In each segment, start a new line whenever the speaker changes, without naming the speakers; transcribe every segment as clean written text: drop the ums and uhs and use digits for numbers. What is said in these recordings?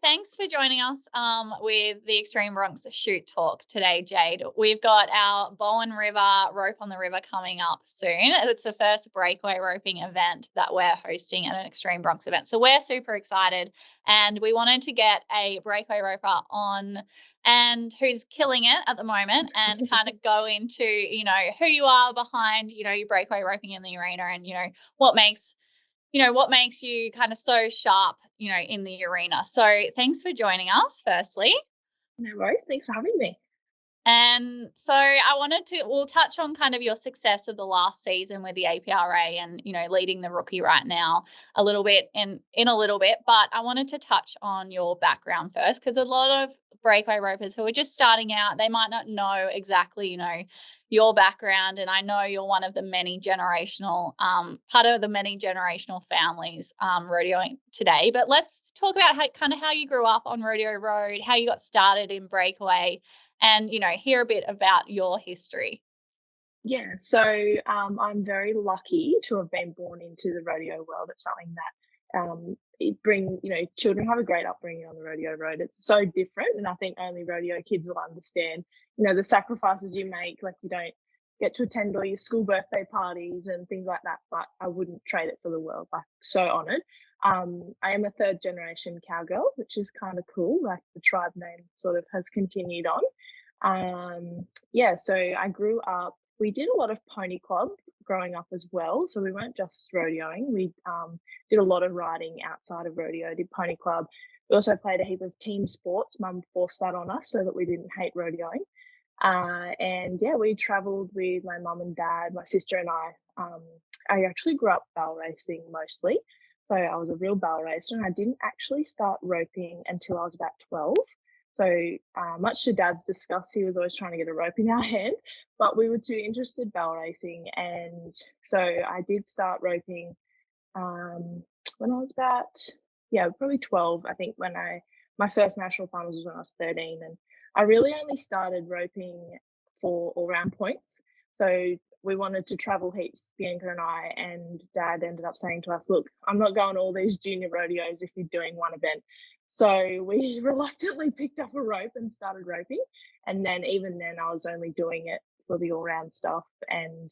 thanks for joining us with the Extreme Bronx Chute Talk today, Jade. We've got our Bowen River Rope on the River coming up soon. It's the first breakaway roping event that we're hosting at an Extreme Bronx event. So we're super excited, and we wanted to get a breakaway roper on and who's killing it at the moment and kind of go into, who you are behind, your breakaway roping in the arena and, what makes what makes you kind of so sharp, in the arena. So thanks for joining us, firstly.
No worries. Thanks for having me.
And so we'll touch on kind of your success of the last season with the APRA and, leading the rookie right now a little bit in a little bit. But I wanted to touch on your background first, because a lot of breakaway ropers who are just starting out, they might not know exactly, your background. And I know you're one of the many generational, part of the many generational families rodeoing today. But let's talk about how you grew up on Rodeo Road, how you got started in breakaway, and hear a bit about your history.
Yeah, so I'm very lucky to have been born into the rodeo world. It's something that children have a great upbringing on the rodeo road. It's so different, and I think only rodeo kids will understand, the sacrifices you make. Like, you don't get to attend all your school birthday parties and things like that, but I wouldn't trade it for the world. Like, so honored. I am a third generation cowgirl, which is kind of cool. Like, the tribe name sort of has continued on. Yeah, so I grew up, we did a lot of pony club growing up as well. So we weren't just rodeoing. We did a lot of riding outside of rodeo, did pony club. We also played a heap of team sports. Mum forced that on us so that we didn't hate rodeoing. And yeah, we traveled with my mum and dad, my sister and I. I actually grew up barrel racing mostly. So I was a real barrel racer, and I didn't actually start roping until I was about 12. So much to Dad's disgust, he was always trying to get a rope in our hand, but we were too interested barrel racing. And so I did start roping when I was about, probably 12. I think my first national finals was when I was 13. And I really only started roping for all-round points. So we wanted to travel heaps, Bianca and I, and Dad ended up saying to us, look, I'm not going to all these junior rodeos if you're doing one event. So we reluctantly picked up a rope and started roping. And then even then I was only doing it for the all-round stuff. And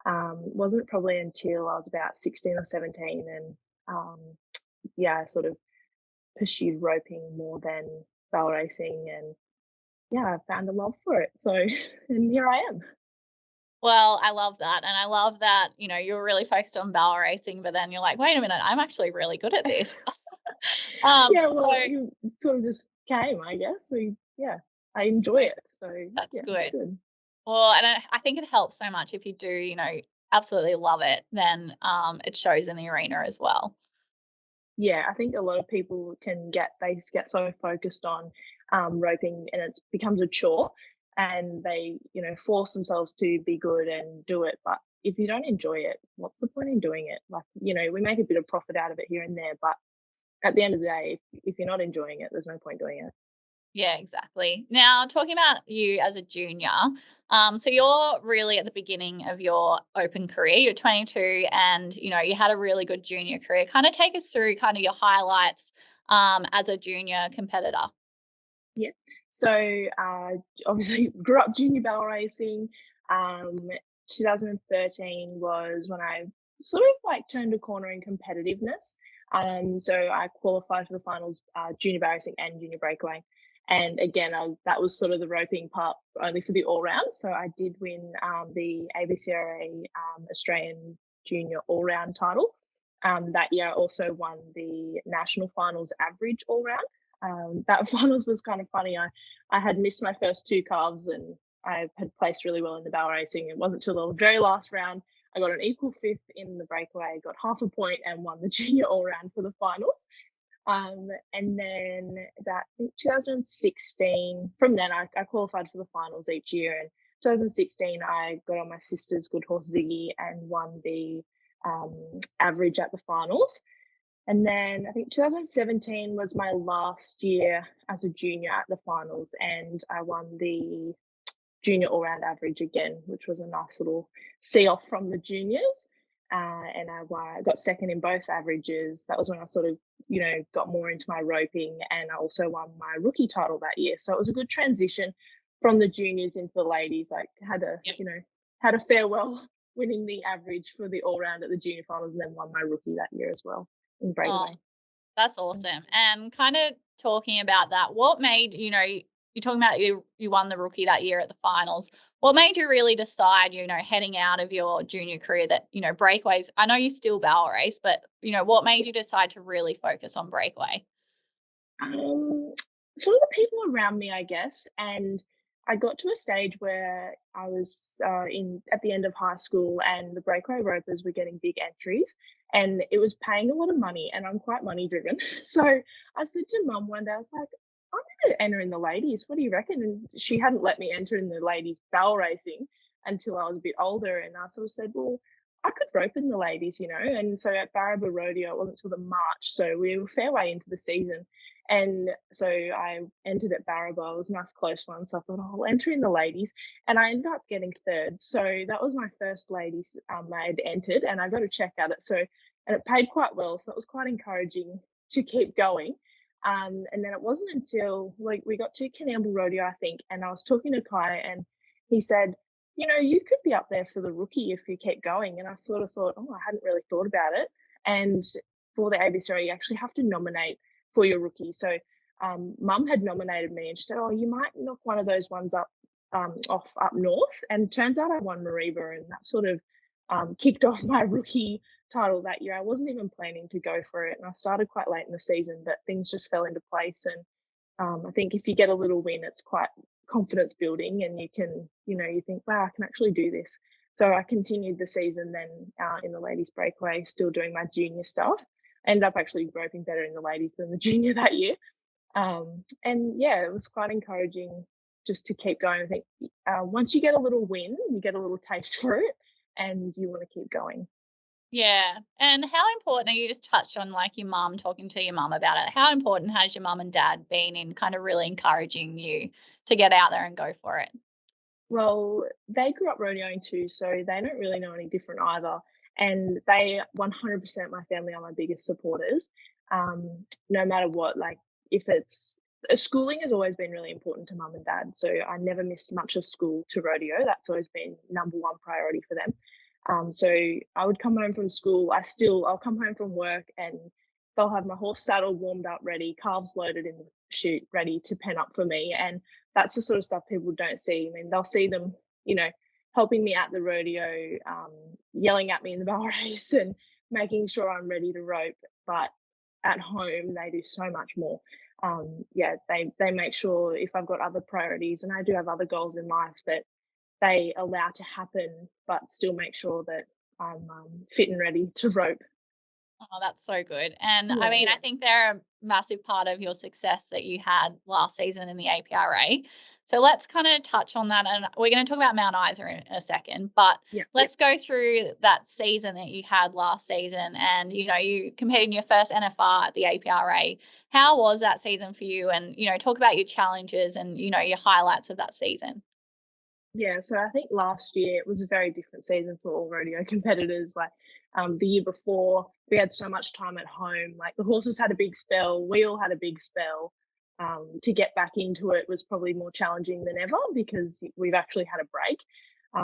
wasn't probably until I was about 16 or 17 and I sort of pursued roping more than barrel racing, and I found a love for it. So and here I am.
Well, I love that. And I love that, you're really focused on barrel racing, but then you're like, wait a minute, I'm actually really good at this.
Yeah,
So
well, you sort of just came, I guess. I enjoy it. So
that's
yeah, it's
good.
good.
Well, and I think it helps so much if you do, absolutely love it, then it shows in the arena as well.
Yeah, I think a lot of people they get so focused on roping, and it becomes a chore, and they force themselves to be good and do it. But if you don't enjoy it, what's the point in doing it? Like, we make a bit of profit out of it here and there, but at the end of the day, if you're not enjoying it, there's no point doing it.
Yeah, exactly. Now, talking about you as a junior, so you're really at the beginning of your open career. You're 22, and you had a really good junior career. Kind of take us through kind of your highlights as a junior competitor.
Yeah. So obviously grew up junior barrel racing. 2013 was when I sort of like turned a corner in competitiveness. So I qualified for the finals, junior barrel racing and junior breakaway. And again, that was sort of the roping part only for the all round. So I did win the ABCRA Australian Junior All Round title. That year I also won the national finals average all round. That finals was kind of funny. I had missed my first two calves, and I had placed really well in the barrel racing. It wasn't till the very last round I got an equal fifth in the breakaway, got half a point, and won the junior all round for the finals. And then about 2016, from then I qualified for the finals each year. And 2016, I got on my sister's good horse Ziggy and won the average at the finals. And then I think 2017 was my last year as a junior at the finals, and I won the junior all-round average again, which was a nice little see-off from the juniors. and I got second in both averages. That was when I sort of, got more into my roping, and I also won my rookie title that year. So it was a good transition from the juniors into the ladies. Like had a farewell winning the average for the all round at the junior finals, and then won my rookie that year as well in
Oh,
breakaway.
that's awesome. And kind of talking about that, what made, you're talking about you won the rookie that year at the finals. What made you really decide, heading out of your junior career that, breakaways, I know you still barrel race, but, what made you decide to really focus on breakaway?
Um, Sort of the people around me, I guess. And I got to a stage where I was in at the end of high school, and the breakaway ropers were getting big entries, and it was paying a lot of money. And I'm quite money driven, so I said to mum one day, I was like, "I'm going to enter in the ladies. What do you reckon?" And she hadn't let me enter in the ladies barrel racing until I was a bit older, and I sort of said, "Well, I could rope in the ladies, you know." And so at Barraba Rodeo, it wasn't till the March, so we were fair way into the season. And so I entered at Barraba. It was a nice close one. So I thought, oh, I'll enter in the ladies. And I ended up getting third. So that was my first ladies I had entered, and I got a check at it. So, and it paid quite well. So that was quite encouraging to keep going. And then it wasn't until like we got to Canamble Rodeo, I think, and I was talking to Kai, and he said, you could be up there for the rookie if you keep going. And I sort of thought, oh, I hadn't really thought about it. And for the ABCR, you actually have to nominate for your rookie. So mum had nominated me, and she said, "Oh, you might knock one of those ones up off up north." And turns out I won Mariba, and that sort of kicked off my rookie title that year. I wasn't even planning to go for it, and I started quite late in the season, but things just fell into place. And I think if you get a little win, it's quite confidence building, and you can, you think, wow, I can actually do this. So I continued the season then in the ladies breakaway, still doing my junior stuff. Ended up actually roping better in the ladies than the junior that year. And yeah, it was quite encouraging just to keep going. I think once you get a little win, you get a little taste for it, and you want to keep going.
Yeah. And how important, you just touched on like your mum, talking to your mum about it. How important has your mum and dad been in kind of really encouraging you to get out there and go for it?
Well, they grew up rodeoing too, so they don't really know any different either. And they 100% my family are my biggest supporters. No matter what, like if it's schooling has always been really important to mum and dad. So I never missed much of school to rodeo. That's always been number one priority for them. So I would come home from school. I'll come home from work, and they'll have my horse saddled, warmed up, ready, calves loaded in the chute, ready to pen up for me. And that's the sort of stuff people don't see. I mean, they'll see them, helping me at the rodeo, yelling at me in the barrel race, and making sure I'm ready to rope. But at home, they do so much more. Yeah, they make sure if I've got other priorities, and I do have other goals in life, that they allow to happen, but still make sure that I'm fit and ready to rope.
Oh, that's so good. And I
Yeah.
mean, I think they're a massive part of your success that you had last season in the APRA. So let's kind of touch on that. And we're going to talk about Mount Isa in a second, but
Yeah.
let's go through that season that you had last season. And, you competed in your first NFR at the APRA. How was that season for you? And, talk about your challenges and, your highlights of that season.
Yeah, so I think last year it was a very different season for all rodeo competitors. Like the year before, we had so much time at home. Like the horses had a big spell, we all had a big spell. To get back into it was probably more challenging than ever because we've actually had a break,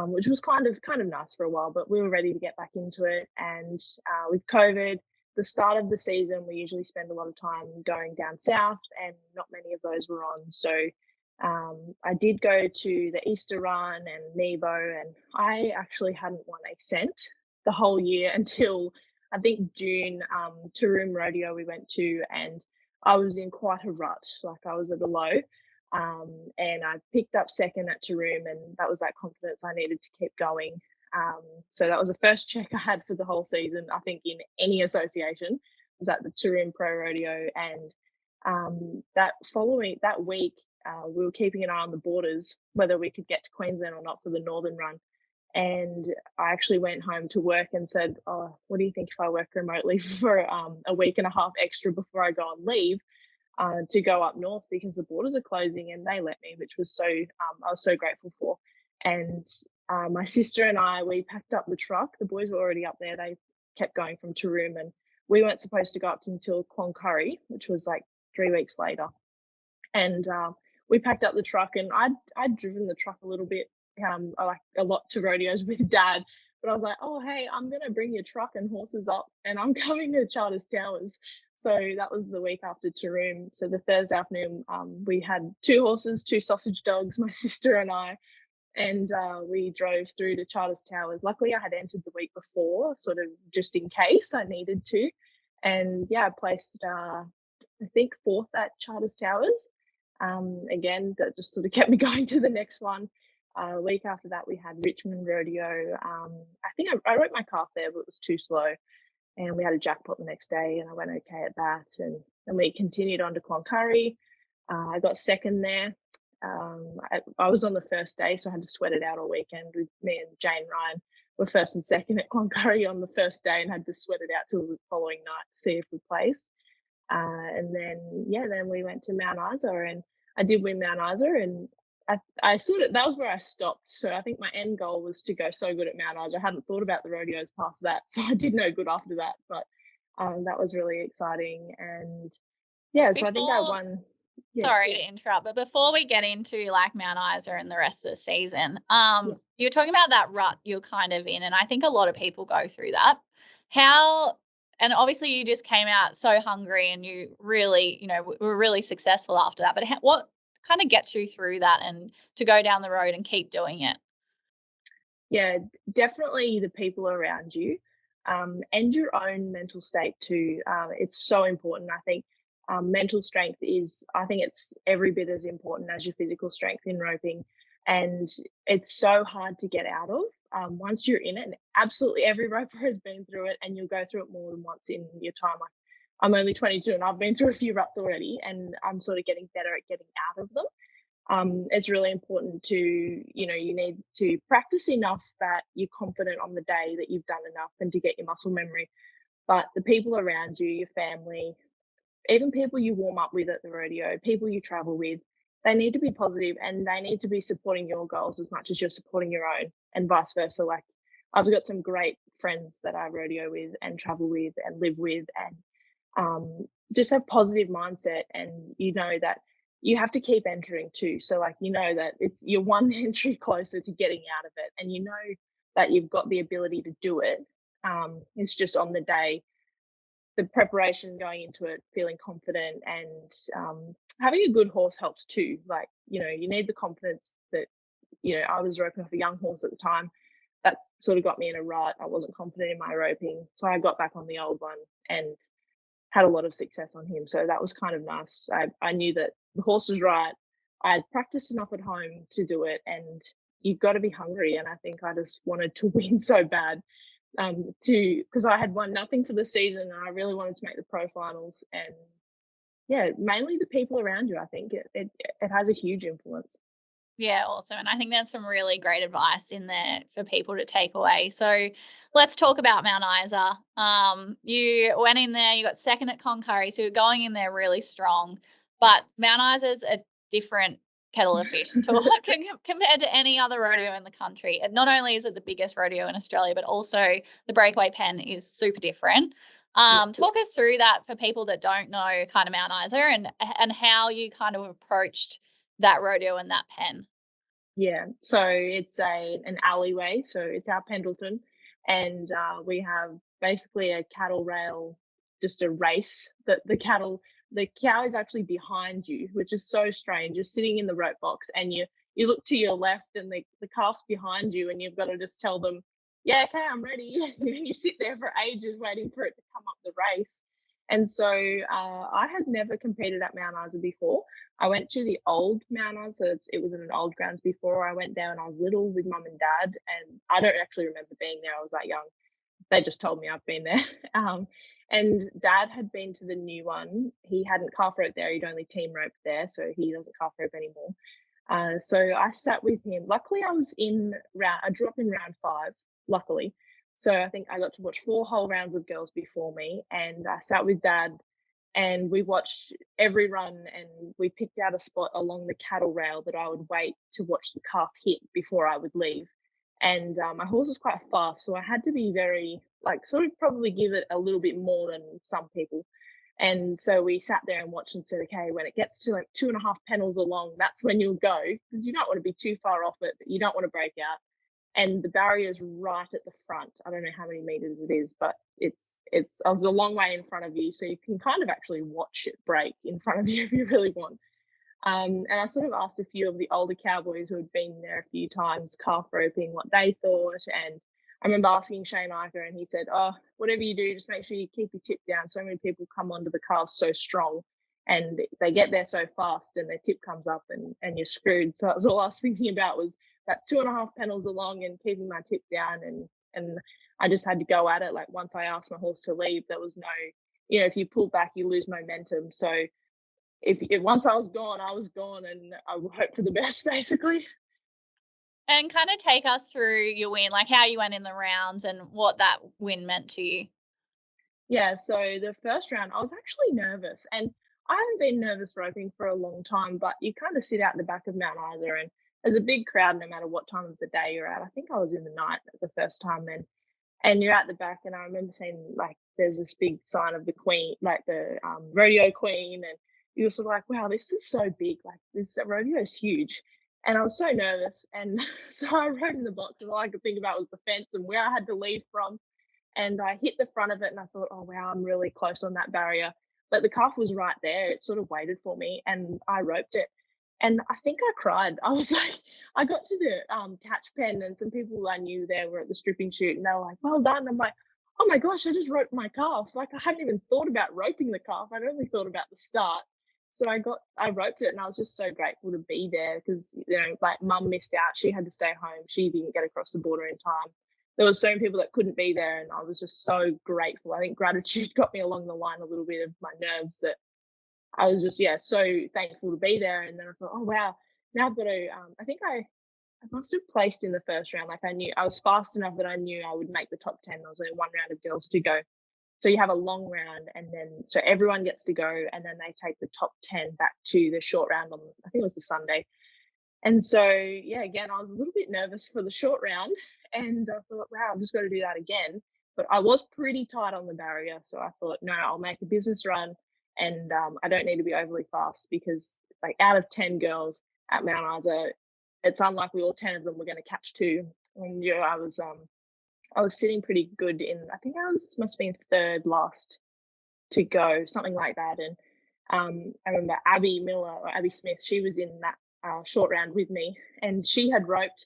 which was kind of nice for a while. But we were ready to get back into it. And with COVID, the start of the season, we usually spend a lot of time going down south, and not many of those were on. So I did go to the Easter run and Nebo, and I actually hadn't won a cent the whole year until I think June. Taroom Rodeo we went to, and I was in quite a rut, like I was at a low. And I picked up second at Taroom, and that was that confidence I needed to keep going. So that was the first check I had for the whole season, I think, in any association, was at the Taroom Pro Rodeo. And that week, we were keeping an eye on the borders, whether we could get to Queensland or not for the Northern Run. And I actually went home to work and said, "Oh, what do you think if I work remotely for a week and a half extra before I go on leave to go up north, because the borders are closing?" And they let me, which was I was so grateful for. And my sister and I, we packed up the truck. The boys were already up there. They kept going from Taroom, and we weren't supposed to go up until Cloncurry, which was like 3 weeks later. And we packed up the truck, and I'd driven the truck a little bit, I like a lot to rodeos with Dad. But I was like, oh hey, I'm gonna bring your truck and horses up, and I'm coming to Charters Towers. So that was the week after Taroom. So the Thursday afternoon, we had 2 horses, 2 sausage dogs, my sister and I, and we drove through to Charters Towers. Luckily, I had entered the week before, sort of just in case I needed to. And yeah, I placed, I think, fourth at Charters Towers. Again, that just sort of kept me going to the next one. A week after that, we had Richmond Rodeo. I think I wrote my calf there, but it was too slow. And we had a jackpot the next day, and I went okay at that. And then we continued on to Cloncurry. I got second there. I was on the first day, so I had to sweat it out all weekend with me and Jane Ryan. Were first and second at Cloncurry on the first day, and had to sweat it out till the following night to see if we placed. And then we went to Mount Isa, and I did win Mount Isa, and I sort of, that was where I stopped. So I think my end goal was to go so good at Mount Isa. I hadn't thought about the rodeos past that, so I did no good after that. But that was really exciting, and yeah, so I think I
Before
won. Yeah,
Sorry to interrupt, but before we get into like Mount Isa and the rest of the season,
yeah.
you're talking about that rut you're kind of in, and I think a lot of people go through that. How, and obviously you just came out so hungry, and you really, were really successful after that. But what kind of gets you through that and to go down the road and keep doing it?
Yeah, definitely the people around you, and your own mental state too. It's so important. I think mental strength is, I think it's every bit as important as your physical strength in roping. And it's so hard to get out of once you're in it. And absolutely every roper has been through it, and you'll go through it more than once in your time. Like, I'm only 22, and I've been through a few ruts already, and I'm sort of getting better at getting out of them. It's really important to, you need to practice enough that you're confident on the day that you've done enough and to get your muscle memory. But the people around you, your family, even people you warm up with at the rodeo, people you travel with, they need to be positive, and they need to be supporting your goals as much as you're supporting your own, and vice versa. Like, I've got some great friends that I rodeo with and travel with and live with, and just have positive mindset, and you know that you have to keep entering too. So like, that it's, you're one entry closer to getting out of it, and that you've got the ability to do it. It's just on the day, the preparation going into it, feeling confident, and having a good horse helps too. Like, you need the confidence that, I was roping off a young horse at the time. That sort of got me in a rut. I wasn't confident in my roping, so I got back on the old one and had a lot of success on him. So that was kind of nice. I knew that the horse was right. I'd practiced enough at home to do it, and you've got to be hungry. And I think I just wanted to win so bad, because I had won nothing for the season, and I really wanted to make the pro finals. And yeah, mainly the people around you. I think it has a huge influence.
Yeah, awesome. And I think there's some really great advice in there for people to take away. So let's talk about Mount Isa. You went in there, you got second at Cloncurry, so you're going in there really strong. But Mount Isa's a different kettle of fish compared to any other rodeo in the country. And not only is it the biggest rodeo in Australia, but also the Breakaway Pen is super different.
Yeah.
Talk us through that for people that don't know kind of Mount Isa, and how you kind of approached that rodeo and that pen.
Yeah, so it's an alleyway. So it's our Pendleton, and we have basically a cattle rail, just a race that the cow is actually behind you, which is so strange. You're sitting in the rope box, and you look to your left, and the calf's behind you, and you've got to just tell them, yeah, okay, I'm ready. You sit there for ages waiting for it to come up the race. And so I had never competed at Mount Isa before. I went to the old Mount Isa, so it was in an old grounds before. I went there when I was little with mum and dad, and I don't actually remember being there. I was that young. They just told me I've been there. And dad had been to the new one. He hadn't calf rope there. He'd only team roped there, so he doesn't calf rope anymore. So I sat with him. Luckily, I was in round. I drew up in round 5. Luckily, so I think I got to watch 4 whole rounds of girls before me, and I sat with dad, and we watched every run, and we picked out a spot along the cattle rail that I would wait to watch the calf hit before I would leave. And my horse was quite fast, so I had to be very like sort of probably give it a little bit more than some people. And so we sat there and watched and said, okay, when it gets to like 2.5 panels along, that's when you'll go, because you don't want to be too far off it, but you don't want to break out. And the barrier is right at the front. I don't know how many meters it is, but it's a long way in front of you, so you can kind of actually watch it break in front of you if you really want. And I sort of asked a few of the older cowboys who had been there a few times, calf roping, what they thought. And I remember asking Shane Iker, and he said, "Oh, whatever you do, just make sure you keep your tip down. So many people come onto the calves so strong, and they get there so fast, and their tip comes up, and you're screwed." So that's all I was thinking about was that 2.5 panels along and keeping my tip down, and I just had to go at it. Like once I asked my horse to leave, there was no, if you pull back, you lose momentum. So if once I was gone, and I would hope for the best, basically.
And kind of take us through your win, like how you went in the rounds and what that win meant to you.
Yeah, so the first round, I was actually nervous, and I haven't been nervous roping for a long time, but you kind of sit out the back of Mount Isa, and there's a big crowd no matter what time of the day you're at. I think I was in the night the first time then, and you're at the back, and I remember seeing like there's this big sign of the queen, like the rodeo queen, and you're sort of like, wow, this is so big, like this rodeo is huge. And I was so nervous, and so I rode in the box, and all I could think about was the fence and where I had to leave from. And I hit the front of it, and I thought, oh wow, I'm really close on that barrier. But the calf was right there. It sort of waited for me, and I roped it. And I think I cried. I was like, I got to the catch pen, and some people I knew there were at the stripping chute, and they were like, well done. I'm like, oh my gosh, I just roped my calf. Like I hadn't even thought about roping the calf. I'd only thought about the start. So I roped it, and I was just so grateful to be there because, like mum missed out. She had to stay home. She didn't get across the border in time. There were so many people that couldn't be there, and I was just so grateful. I think gratitude got me along the line a little bit of my nerves, that I was just, yeah, so thankful to be there. And then I thought, oh wow, now I've got to. I must have placed in the first round. Like I knew I was fast enough that I knew I would make the top 10. There was only one round of girls to go, so you have a long round, and then so everyone gets to go, and then they take the top 10 back to the short round on, I think it was the Sunday. And so, yeah, again, I was a little bit nervous for the short round, and I thought, wow, I've just got to do that again. But I was pretty tight on the barrier, so I thought, no, I'll make a business run, and I don't need to be overly fast, because, like, out of 10 girls at Mount Isa, it's unlikely all 10 of them were going to catch two. And yeah, I was sitting pretty good in. I think I was must have been third last to go, something like that. And I remember Abby Miller or Abby Smith, she was in that short round with me, and she had roped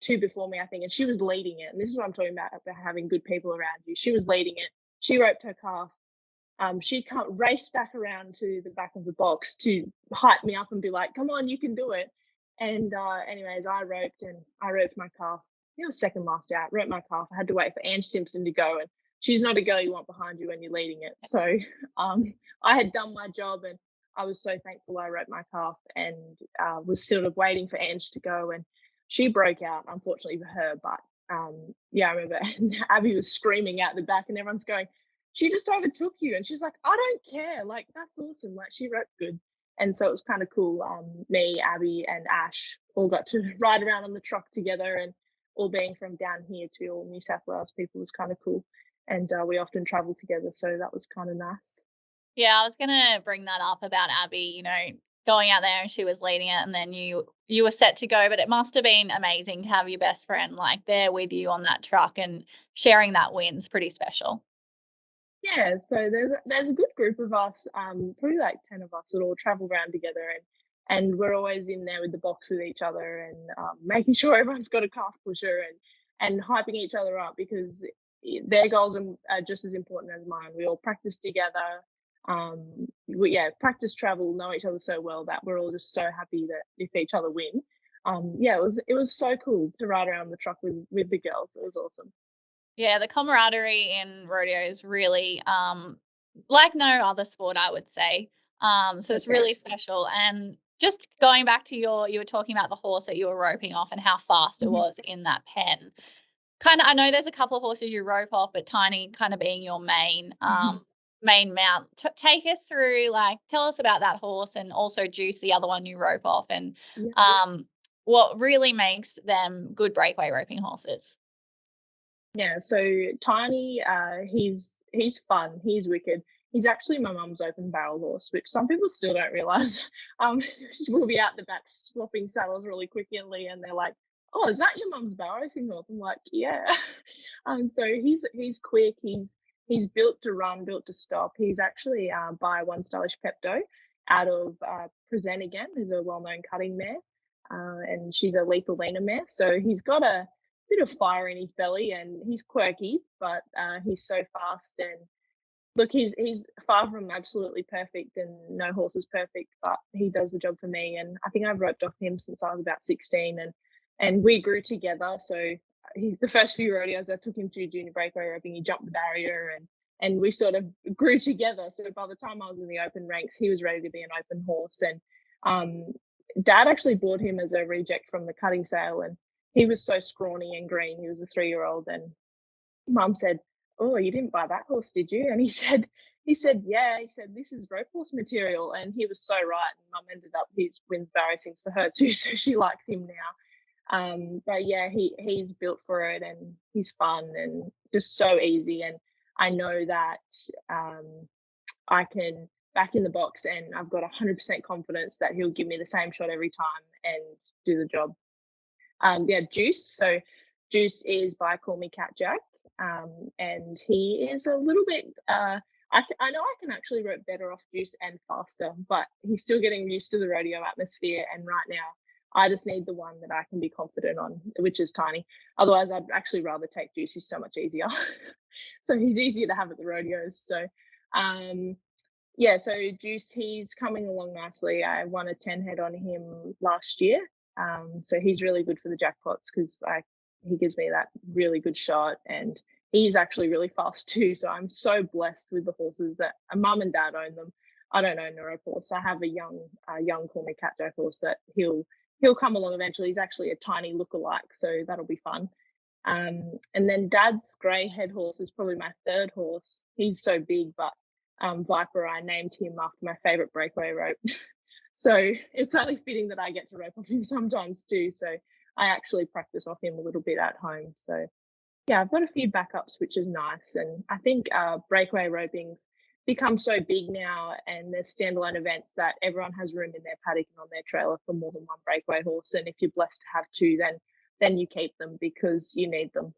two before me, I think, and she was leading it. And this is what I'm talking about having good people around you. She was leading it. She roped her calf. She can't race back around to the back of the box to hype me up and be like, "Come on, you can do it." And anyways, I roped my calf. It was second last out. Roped my calf. I had to wait for Ange Simpson to go, and she's not a girl you want behind you when you're leading it. So um, I had done my job, and I was so thankful I roped my calf, and was sort of waiting for Ange to go, and she broke out, unfortunately for her. But yeah, I remember Abby was screaming out the back, and everyone's going, she just overtook you. And she's like, I don't care. Like, that's awesome. Like, she wrote good. And so it was kind of cool. Me, Abby, and Ash all got to ride around on the truck together, and all being from down here to all New South Wales people was kind of cool. And we often travel together. So that was kind of nice.
Yeah, I was gonna bring that up about Abby, going out there and she was leading it and then you were set to go, but it must have been amazing to have your best friend like there with you on that truck and sharing that win's pretty special.
Yeah, so there's a good group of us, probably like 10 of us that all travel around together, and we're always in there with the box with each other, and making sure everyone's got a calf pusher, and hyping each other up, because their goals are just as important as mine. We all practice together. Yeah, practice, travel, know each other so well that we're all just so happy that if each other win. Yeah, it was so cool to ride around the truck with the girls. It was awesome.
Yeah, the camaraderie in rodeo is really like no other sport, I would say. So it's
That's right.
really special. And just going back to you were talking about the horse that you were roping off and how fast it
Mhm.
was in that pen. Kind of, I know there's a couple of horses you rope off, but Tiny kind of being your main mount. Take us through, like, tell us about that horse and also Juice, the other one you rope off, and
Yeah.
um, what really makes them good breakaway roping horses?
Yeah, so Tiny, he's fun, he's wicked. He's actually my mum's open barrel horse, which some people still don't realize. Um, we'll be out the back swapping saddles really quickly, and they're like, "Oh, is that your mum's barrel racing horse?" I'm like, "Yeah." So he's quick. He's built to run, built to stop. He's actually by One Stylish Pepto out of Present again, who's a well-known cutting mare, and she's a lethal leaner mare. So he's got a bit of fire in his belly, and he's quirky, but he's so fast. And look, he's far from absolutely perfect, and no horse is perfect, but he does the job for me. And I think I've roped off him since I was about 16, and we grew together. So the first few rodeos I took him to junior breakaway roping, he jumped the barrier, and we sort of grew together. So by the time I was in the open ranks, he was ready to be an open horse. And um, Dad actually bought him as a reject from the cutting sale, and he was so scrawny and green. He was a 3-year-old, and Mum said, "Oh, you didn't buy that horse, did you?" And he said, "Yeah." He said, "This is rope horse material," and he was so right. And Mum ended up he's wins bar racings for her too, so she likes him now. But yeah, he's built for it, and he's fun and just so easy. And I know that I can back in the box, and I've got 100% confidence that he'll give me the same shot every time and do the job. Yeah, Juice. So Juice is by Call Me Cat Jack, and he is a little bit. I know I can actually rope better off Juice and faster, but he's still getting used to the rodeo atmosphere. And right now, I just need the one that I can be confident on, which is Tiny. Otherwise, I'd actually rather take Juice. He's so much easier. So he's easier to have at the rodeos. So um, yeah, so Juice, he's coming along nicely. I won a 10 head on him last year. So he's really good for the jackpots because he gives me that really good shot, and he's actually really fast too. So I'm so blessed with the horses that mum and dad own them. I don't own a rope horse. I have a young Call Me Cat Jack horse that he'll come along eventually. He's actually a tiny lookalike, so that'll be fun. And then dad's grey head horse is probably my third horse. He's so big, but Viper, I named him after my favorite breakaway rope. So it's only fitting that I get to rope off him sometimes too. So I actually practice off him a little bit at home. So yeah, I've got a few backups, which is nice. And I think breakaway roping's become so big now, and there's standalone events that everyone has room in their paddock and on their trailer for more than one breakaway horse. And if you're blessed to have two, then you keep them because you need them.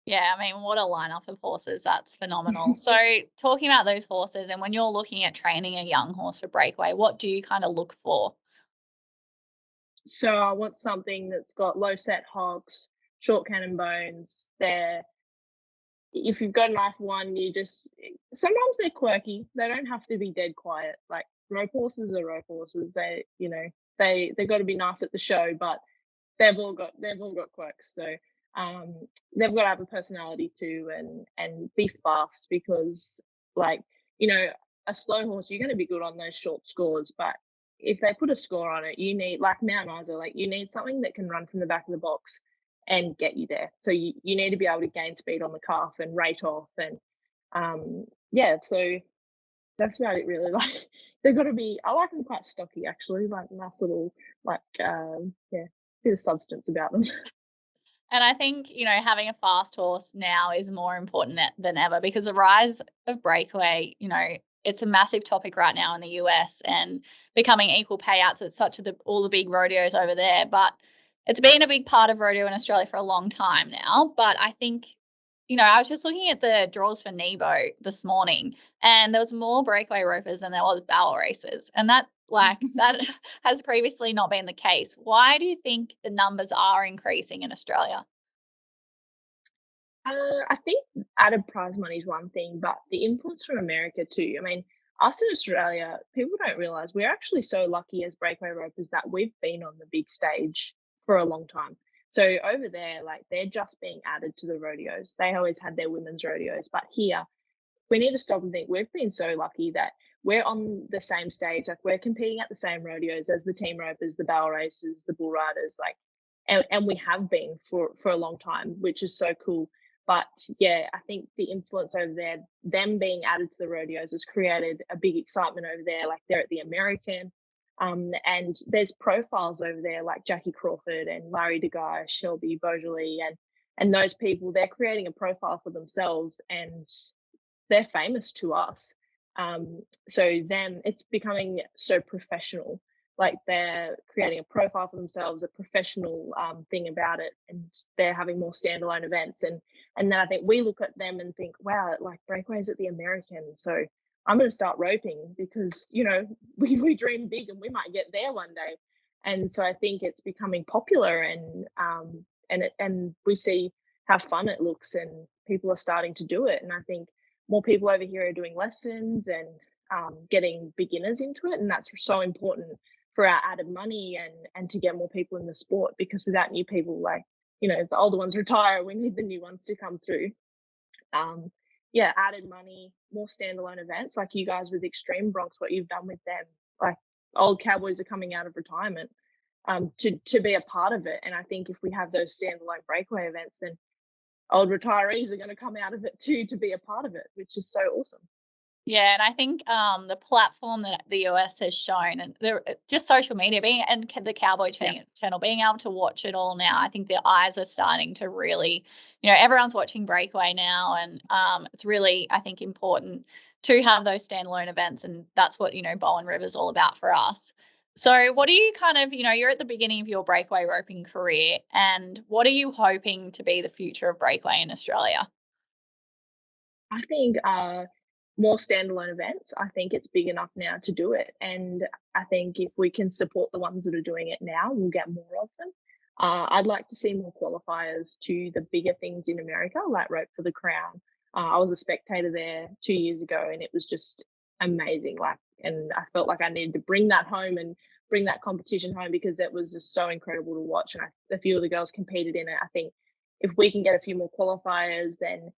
Yeah, I mean, what a lineup of horses. That's phenomenal. So, talking about those horses, and when you're looking at training a young horse for breakaway, what do you kind of look for?
So I want something that's got low set hocks, short cannon bones. If you've got an eye for one, you just sometimes they're quirky. They don't have to be dead quiet. Like rope horses are rope horses. They got to be nice at the show, but they've all got quirks. So um, they've got to have a personality too, and be fast because like you know a slow horse you're going to be good on those short scores, but if they put a score on it, you need like Mount Isa, like you need something that can run from the back of the box and get you there. So you need to be able to gain speed on the calf and rate off and yeah. So that's about it really. Like they've got to be. I like them quite stocky actually, like nice little like yeah, bit of substance about them.
And I think, having a fast horse now is more important than ever because the rise of breakaway, it's a massive topic right now in the US and becoming equal payouts at all the big rodeos over there. But it's been a big part of rodeo in Australia for a long time now. But I think, I was just looking at the draws for Nebo this morning, and there was more breakaway ropers than there was barrel racers. And that has previously not been the case. Why do you think the numbers are increasing in Australia?
I think added prize money is one thing, but the influence from America too. I mean, us in Australia, people don't realize we're actually so lucky as breakaway ropers that we've been on the big stage for a long time. So over there, like they're just being added to the rodeos. They always had their women's rodeos, but here we need to stop and think we've been so lucky that we're on the same stage. Like we're competing at the same rodeos as the team ropers, the barrel racers, the bull riders, like, and we have been for a long time, which is so cool. But yeah, I think the influence over there, them being added to the rodeos, has created a big excitement over there. Like they're at the American, And there's profiles over there like Jackie Crawford and Larry DeGuy, Shelby Beaujolais, and those people, they're creating a profile for themselves, and they're famous to us. So then it's becoming so professional. Like they're creating a profile for themselves, a professional thing about it, and they're having more standalone events. And then I think we look at them and think, wow, like Breakaway's at the American, so I'm going to start roping because we dream big and we might get there one day. And so I think it's becoming popular, and we see how fun it looks, and people are starting to do it. And I think more people over here are doing lessons and getting beginners into it, and that's so important for our added money and to get more people in the sport, because without new people, like the older ones retire, we need the new ones to come through. um yeah, added money, more standalone events like you guys with Extreme Bronx, what you've done with them. Like old cowboys are coming out of retirement to be a part of it. And I think if we have those standalone breakaway events, then old retirees are going to come out of it too to be a part of it, which is so awesome.
Yeah, and I think the platform that the US has shown, and just social media being and the Cowboy
Yeah.
channel being able to watch it all now, I think their eyes are starting to really, everyone's watching Breakaway now, and it's really, I think, important to have those standalone events, and that's what Bowen River's all about for us. So, what do you kind of, you're at the beginning of your breakaway roping career, and what are you hoping to be the future of breakaway in Australia?
I think more standalone events. I think it's big enough now to do it. And I think if we can support the ones that are doing it now, we'll get more of them. I'd like to see more qualifiers to the bigger things in America, like Rope for the Crown. I was a spectator there 2 years ago, and it was just amazing. Like, and I felt like I needed to bring that home and bring that competition home, because it was just so incredible to watch. And a few of the girls competed in it. I think if we can get a few more qualifiers, then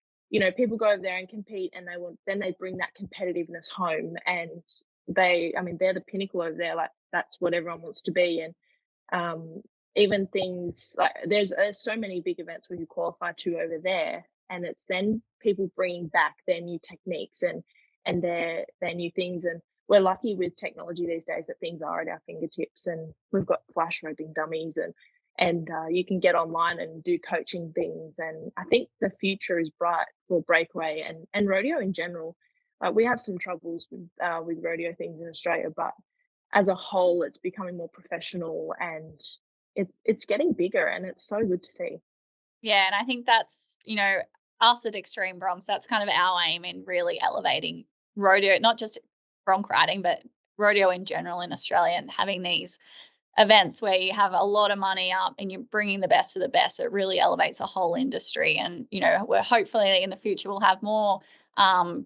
people go over there and compete, and they bring that competitiveness home, and they're the pinnacle over there. Like that's what everyone wants to be. And um, even things like there's so many big events where you qualify to over there, and it's then people bringing back their new techniques and their new things. And we're lucky with technology these days that things are at our fingertips, and we've got flash roping dummies, and you can get online and do coaching things. And I think the future is bright for breakaway and rodeo in general. We have some troubles with rodeo things in Australia, but as a whole, it's becoming more professional, and it's getting bigger, and it's so good to see.
Yeah, and I think that's, us at Extreme Bronx, that's kind of our aim in really elevating rodeo, not just bronc riding, but rodeo in general in Australia, and having these events where you have a lot of money up and you're bringing the best of the best. It really elevates a whole industry. And, we're hopefully in the future we'll have more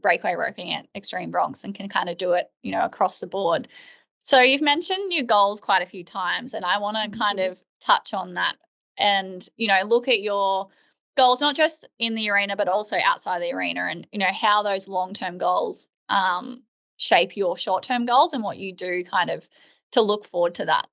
breakaway roping at Extreme Bronx and can kind of do it, across the board. So you've mentioned your goals quite a few times, and I want to kind
Mhm.
of touch on that and, look at your goals, not just in the arena, but also outside the arena, and, how those long-term goals shape your short-term goals and what you do kind of to look forward to that.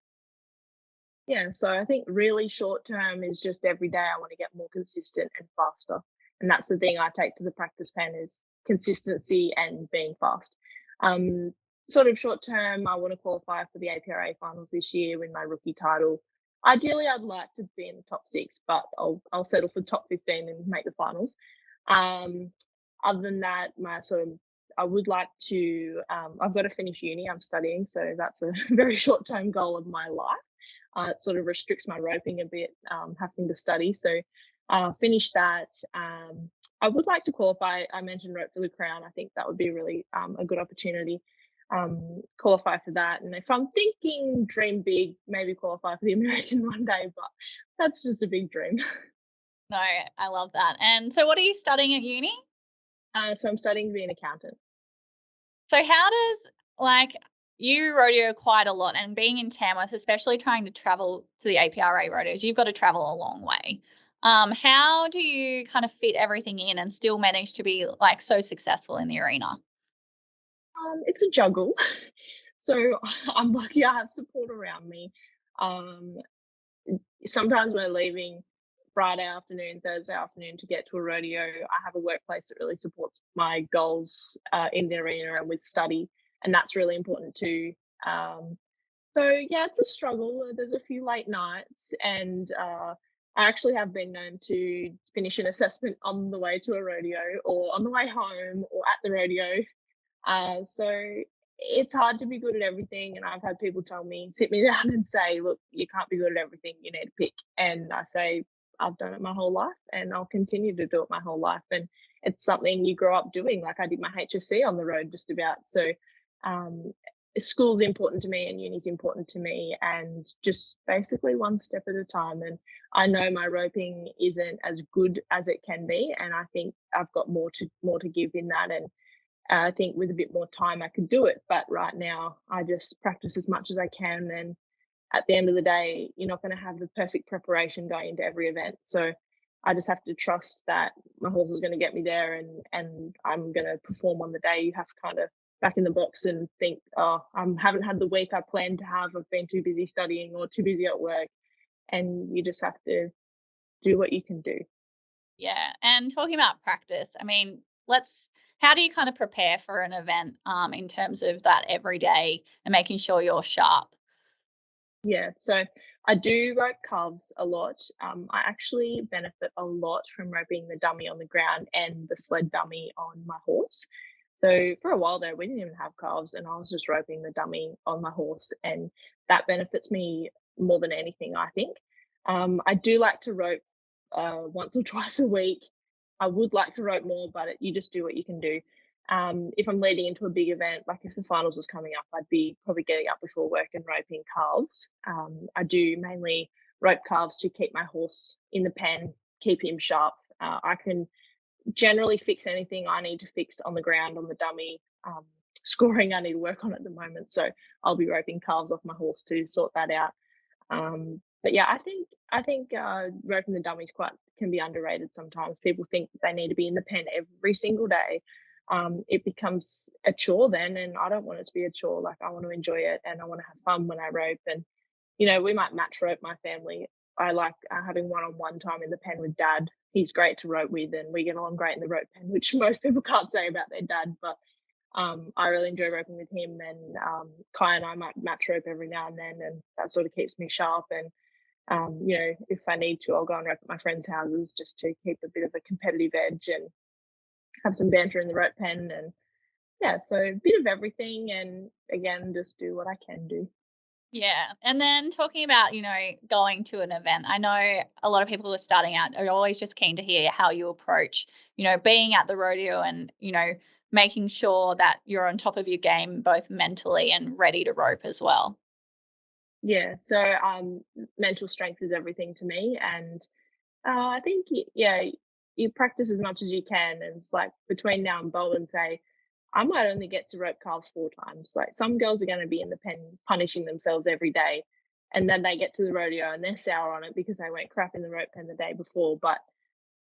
Yeah, so I think really short term is just every day I want to get more consistent and faster. And that's the thing I take to the practice pen is consistency and being fast. Um, Sort of short term, I want to qualify for the APRA finals this year, win my rookie title. Ideally, I'd like to be in the top six, but I'll settle for top 15 and make the finals. Um, Other than that, my sort of I would like to. I've got to finish uni. I'm studying, so that's a very short term goal of my life. It sort of restricts my roping a bit, having to study. So finish that. I would like to qualify. I mentioned Rope for the Crown. I think that would be really a good opportunity. Qualify for that. And if I'm thinking dream big, maybe qualify for the American one day, but that's just a big dream.
No, I love that. And so what are you studying at uni?
So I'm studying to be an accountant.
So how does, like, you rodeo quite a lot, and being in Tamworth, especially trying to travel to the APRA rodeos, you've got to travel a long way. How do you kind of fit everything in and still manage to be like so successful in the arena?
It's a juggle. So I'm lucky I have support around me. Um, Sometimes we're leaving Friday afternoon, Thursday afternoon to get to a rodeo. I have a workplace that really supports my goals in the arena and with study, and that's really important too. Um, So yeah, it's a struggle. There's a few late nights, and I actually have been known to finish an assessment on the way to a rodeo, or on the way home, or at the rodeo. So it's hard to be good at everything, and I've had people tell me, sit me down and say, "Look, you can't be good at everything. You need to pick." And I say, "I've done it my whole life, and I'll continue to do it my whole life." And it's something you grow up doing. Like I did my HSC on the road, just about. So, um, school's important to me, and uni's important to me, and just basically one step at a time. And I know my roping isn't as good as it can be, and I think I've got more to give in that. And I think with a bit more time, I could do it. But right now, I just practice as much as I can. And at the end of the day, you're not going to have the perfect preparation going into every event. So I just have to trust that my horse is going to get me there, and I'm going to perform on the day. You have to kind of back in the box and think, oh, I haven't had the week I planned to have. I've been too busy studying or too busy at work. And you just have to do what you can do.
Yeah, and talking about practice, I mean, let's how do you kind of prepare for an event, in terms of that every day and making sure you're sharp?
Yeah, so I do rope calves a lot. I actually benefit a lot from roping the dummy on the ground and the sled dummy on my horse. So for a while there, we didn't even have calves, and I was just roping the dummy on my horse, and that benefits me more than anything, I think. I do like to rope once or twice a week. I would like to rope more, but you just do what you can do. If I'm leading into a big event, like if the finals was coming up, I'd be probably getting up before work and roping calves. I do mainly rope calves to keep my horse in the pen, keep him sharp. I can generally fix anything I need to fix on the ground, on the dummy. Scoring I need to work on at the moment, so I'll be roping calves off my horse to sort that out. But yeah, I think roping the dummies quite can be underrated sometimes. People think that they need to be in the pen every single day. It becomes a chore then, and I don't want it to be a chore. Like I want to enjoy it, and I want to have fun when I rope. And we might match rope my family. I like having one-on-one time in the pen with dad. He's great to rope with, and we get along great in the rope pen, which most people can't say about their dad. But I really enjoy roping with him, and Kai and I might match rope every now and then, and that sort of keeps me sharp. And if I need to, I'll go and rope at my friends' houses just to keep a bit of a competitive edge and have some banter in the rope pen. And yeah, so a bit of everything, and again, just do what I can do.
Yeah. And then talking about, going to an event, I know a lot of people who are starting out are always just keen to hear how you approach, being at the rodeo and, making sure that you're on top of your game, both mentally and ready to rope as well.
Yeah, so mental strength is everything to me, and I think yeah, you practice as much as you can, and it's like between now and Bowen, say I might only get to rope calves 4 times. Like some girls are going to be in the pen punishing themselves every day, and then they get to the rodeo and they're sour on it because they went crap in the rope pen the day before. But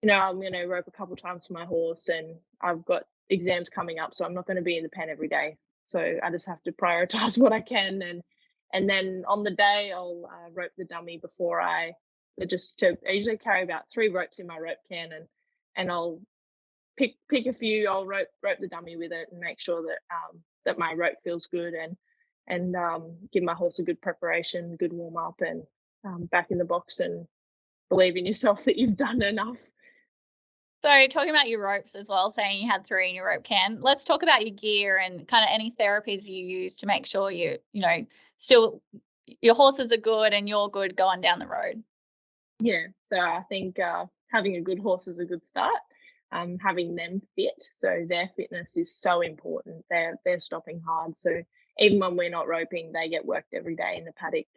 I'm going to rope a couple times for my horse, and I've got exams coming up, so I'm not going to be in the pen every day. So I just have to prioritize what I can, and then on the day I'll rope the dummy before I usually carry about 3 ropes in my rope can, and I'll pick a few. I'll rope the dummy with it and make sure that my rope feels good, and give my horse a good preparation, good warm up, and back in the box, and believe in yourself that you've done enough.
So talking about your ropes as well, saying you had 3 in your rope can, let's talk about your gear and kind of any therapies you use to make sure still your horses are good and you're good going down the road.
Yeah, so I think having a good horse is a good start. Having them fit, so their fitness is so important. They're stopping hard, so even when we're not roping, they get worked every day in the paddock.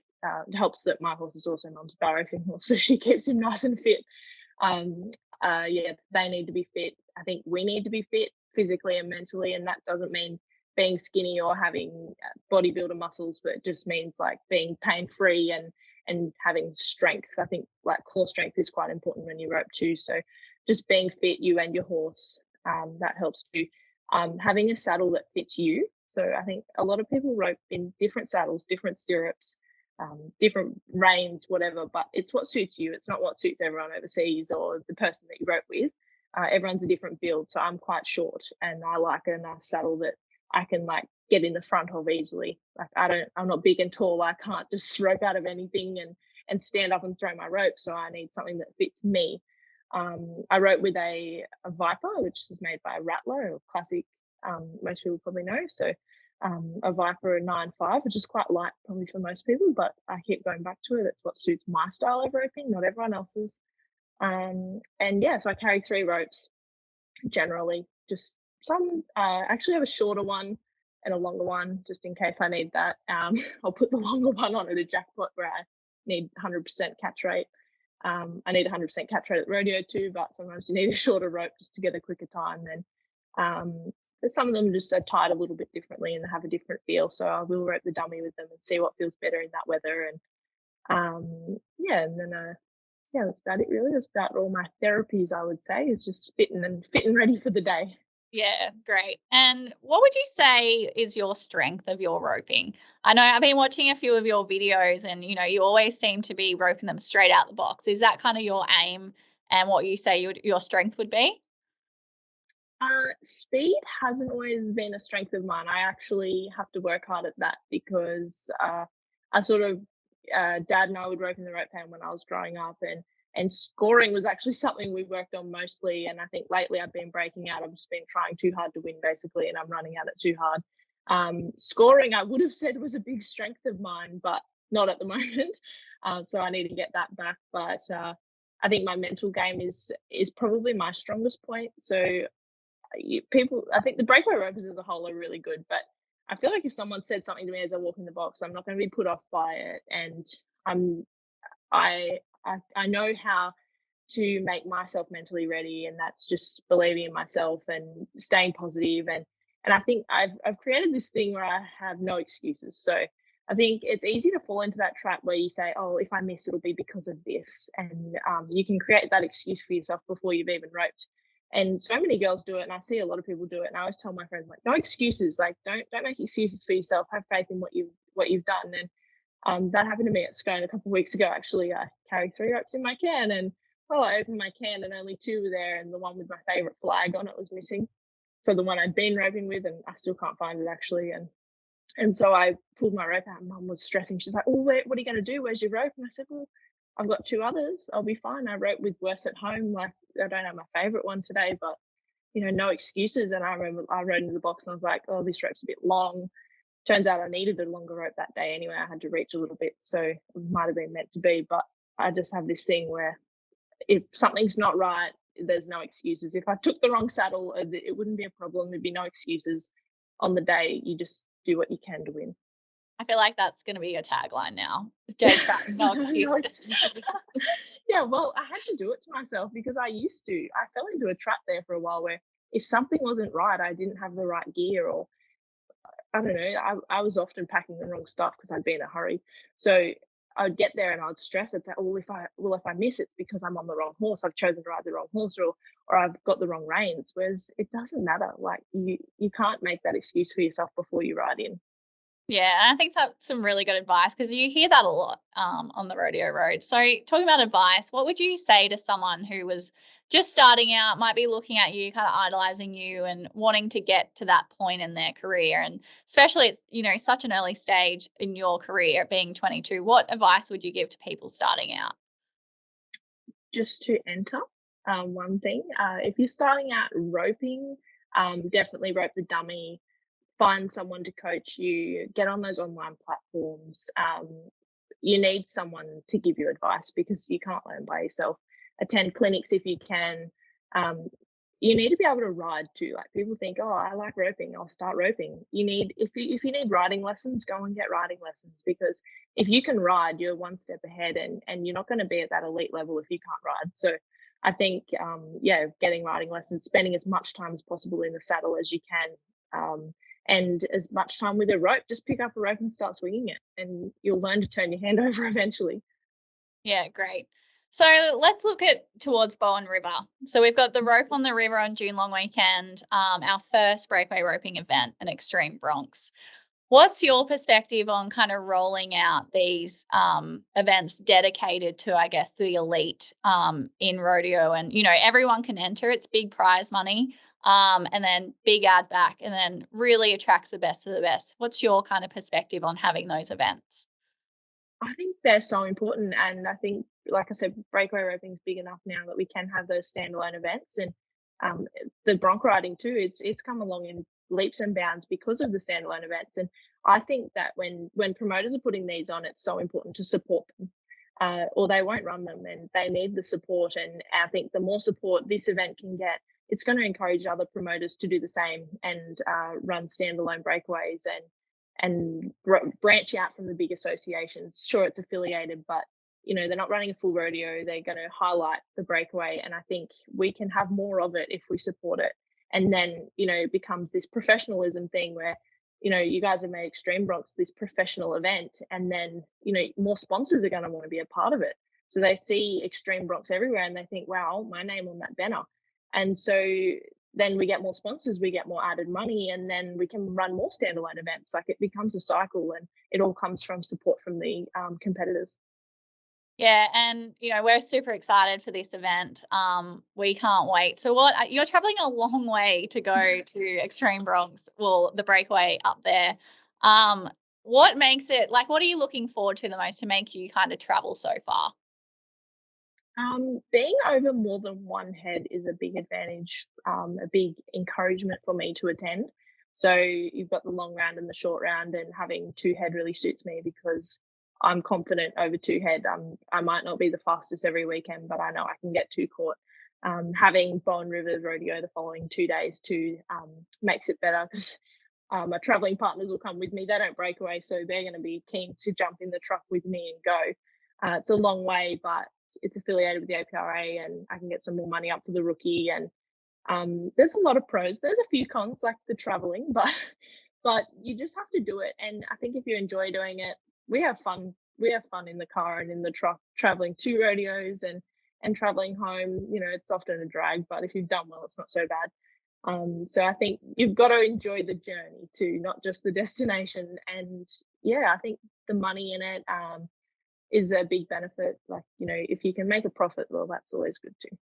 It helps that my horse is also mum's bar racing horse, so she keeps him nice and fit. Um, yeah, they need to be fit. I think we need to be fit physically and mentally, and that doesn't mean being skinny or having bodybuilder muscles, but it just means like being pain free and having strength. I think like core strength is quite important when you rope too. So just being fit, you and your horse, that helps too. Having a saddle that fits you. So I think a lot of people rope in different saddles, different stirrups, different reins, whatever, but it's what suits you. It's not what suits everyone overseas or the person that you rope with. Everyone's a different build. So I'm quite short, and I like a nice saddle that I can like get in the front of easily. Like I'm not big and tall. I can't just rope out of anything and stand up and throw my rope. So I need something that fits me. I rope with a Viper, which is made by Rattler, a classic. Most people probably know. So a Viper 9.5, which is quite light probably for most people, but I keep going back to it. It's what suits my style of roping, not everyone else's. And yeah, so I carry 3 ropes generally. Just some actually have a shorter one and a longer one just in case I need that. I'll put the longer one on at a jackpot where I need 100% catch rate. I need 100% catch rate at the rodeo too, but sometimes you need a shorter rope just to get a quicker time. Then some of them just are tied a little bit differently and have a different feel. So I will rope the dummy with them and see what feels better in that weather. And yeah, and then yeah, that's about it really. That's about all my therapies, I would say, is just fit and ready for the day.
Yeah, great. And what would you say is your strength of your roping? I know I've been watching a few of your videos and you always seem to be roping them straight out the box. Is that kind of your aim and what you say your strength would be?
Speed hasn't always been a strength of mine. I actually have to work hard at that because I sort of dad and I would rope in the rope pen when I was growing up, and scoring was actually something we worked on mostly. And I think lately I've been breaking out. I've just been trying too hard to win basically, and I'm running at it too hard. Scoring, I would have said was a big strength of mine, but not at the moment. So I need to get that back. But I think my mental game is probably my strongest point. So people, I think the breakaway ropers as a whole are really good, but I feel like if someone said something to me as I walk in the box, I'm not going to be put off by it, and I'm I know how to make myself mentally ready, and that's just believing in myself and staying positive. And I think I've created this thing where I have no excuses. So I think it's easy to fall into that trap where you say, oh, if I miss it'll be because of this, and you can create that excuse for yourself before you've even roped. And so many girls do it, and I see a lot of people do it, and I always tell my friends, like, no excuses. Like, don't make excuses for yourself. Have faith in what you've done. And that happened to me at Scone a couple of weeks ago. Actually, I carried 3 ropes in my can, and I opened my can and only 2 were there, and the one with my favorite flag on it was missing. So the one I'd been roping with, and I still can't find it actually. And so I pulled my rope out, and Mum was stressing. She's like, "Oh, what are you going to do? Where's your rope?" And I said, "Well, I've got 2 others. I'll be fine. I rope with worse at home. Like, I don't have my favorite one today, but no excuses." And I remember I rode into the box and I was like, "Oh, this rope's a bit long." Turns out I needed a longer rope that day anyway. I had to reach a little bit, so it might have been meant to be. But I just have this thing where if something's not right, there's no excuses. If I took the wrong saddle, it wouldn't be a problem. There'd be no excuses on the day. You just do what you can to win.
I feel like that's going to be your tagline now. Jade Track, no
No
excuses.
excuses. Yeah, well, I had to do it to myself because I used to. I fell into a trap there for a while where if something wasn't right, I didn't have the right gear, or I don't know. I was often packing the wrong stuff because I'd be in a hurry. So I'd get there and I'd stress. I'd say, "Oh, well, if I miss, it's because I'm on the wrong horse. I've chosen to ride the wrong horse, or I've got the wrong reins." Whereas it doesn't matter. Like you can't make that excuse for yourself before you ride in.
Yeah, and I think that's some really good advice because you hear that a lot on the rodeo road. So, talking about advice, what would you say to someone who was just starting out, might be looking at you, kind of idolizing you, and wanting to get to that point in their career? And especially, it's such an early stage in your career, being 22. What advice would you give to people starting out?
Just to enter, one thing. If you're starting out roping, definitely rope the dummy. Find someone to coach you. Get on those online platforms. You need someone to give you advice because you can't learn by yourself. Attend clinics if you can. Um, you need to be able to ride too. Like, people think, oh, I like roping, I'll start roping. If you need riding lessons, go and get riding lessons, because if you can ride, you're one step ahead, and you're not going to be at that elite level if you can't ride. So I think, yeah, getting riding lessons, spending as much time as possible in the saddle as you can, and as much time with a rope. Just pick up a rope and start swinging it, and you'll learn to turn your hand over eventually.
Yeah, great. So let's look at towards Bowen River. So we've got the rope on the river on June long weekend, our first breakaway roping event, an Extreme Bronx. What's your perspective on kind of rolling out these events dedicated to, I guess, the elite in rodeo? And everyone can enter. It's big prize money. and then big ad back, and then really attracts the best of the best. What's your kind of perspective on having those events?
I think they're so important, and I think, like I said, breakaway roping is big enough now that we can have those standalone events, and the bronc riding too. It's come along in leaps and bounds because of the standalone events, and I think that when promoters are putting these on, it's so important to support them, or they won't run them, and they need the support. And I think the more support this event can get, it's going to encourage other promoters to do the same and run standalone breakaways and branch out from the big associations. Sure, it's affiliated, but they're not running a full rodeo. They're going to highlight the breakaway, and I think we can have more of it if we support it. And then it becomes this professionalism thing where you guys have made Extreme Bronx this professional event, and then more sponsors are going to want to be a part of it. So they see Extreme Bronx everywhere, and they think, "Wow, my name on that banner." And so then we get more sponsors, we get more added money, and then we can run more standalone events. Like, it becomes a cycle, and it all comes from support from the competitors.
Yeah, and we're super excited for this event. We can't wait. So, what you're traveling a long way to go to Extreme Bronx, well, the breakaway up there. Um, what makes it like? What are you looking forward to the most to make you kind of travel so far?
Being over more than one head is a big advantage, a big encouragement for me to attend. So you've got the long round and the short round, and having two head really suits me because I'm confident over two head. I might not be the fastest every weekend, but I know I can get two caught. Having Bowen River Rodeo the following 2 days too makes it better because my traveling partners will come with me. They don't break away, so they're going to be keen to jump in the truck with me and go. It's a long way, but it's affiliated with the APRA, and I can get some more money up for the rookie. And there's a lot of pros. There's a few cons, like the traveling, but you just have to do it. And I think if you enjoy doing it, we have fun. We have fun in the car and in the truck, traveling to rodeos and traveling home. It's often a drag, but if you've done well, it's not so bad. So I think you've got to enjoy the journey too, not just the destination. And yeah, I think the money in it is a big benefit. Like, if you can make a profit, well, that's always good too.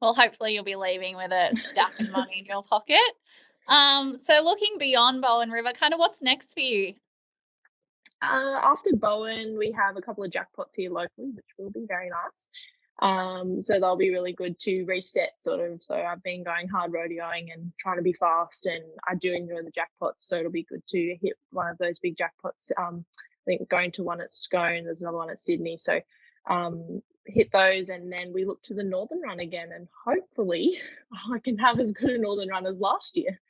Well, hopefully you'll be leaving with a stack of money in your pocket. So looking beyond Bowen River, kind of what's next for you?
After Bowen, we have a couple of jackpots here locally, which will be very nice. So they'll be really good to reset, sort of. So I've been going hard rodeoing and trying to be fast, and I do enjoy the jackpots. So it'll be good to hit one of those big jackpots. I think going to one at Scone, there's another one at Sydney. So hit those, and then we look to the Northern Run again, and hopefully I can have as good a Northern Run as last year.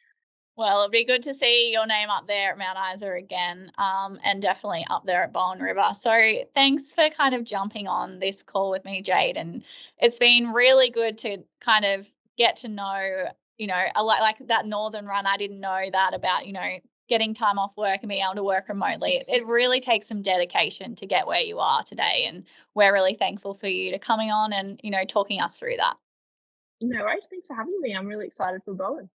Well, it'd be good to see your name up there at Mount Isa again, and definitely up there at Bowen River. So thanks for kind of jumping on this call with me, Jade. And it's been really good to kind of get to know, a lot like that Northern Run. I didn't know that about, getting time off work and being able to work remotely. It really takes some dedication to get where you are today. And we're really thankful for you to coming on and, talking us through that.
No worries. Thanks for having me. I'm really excited for Bowen.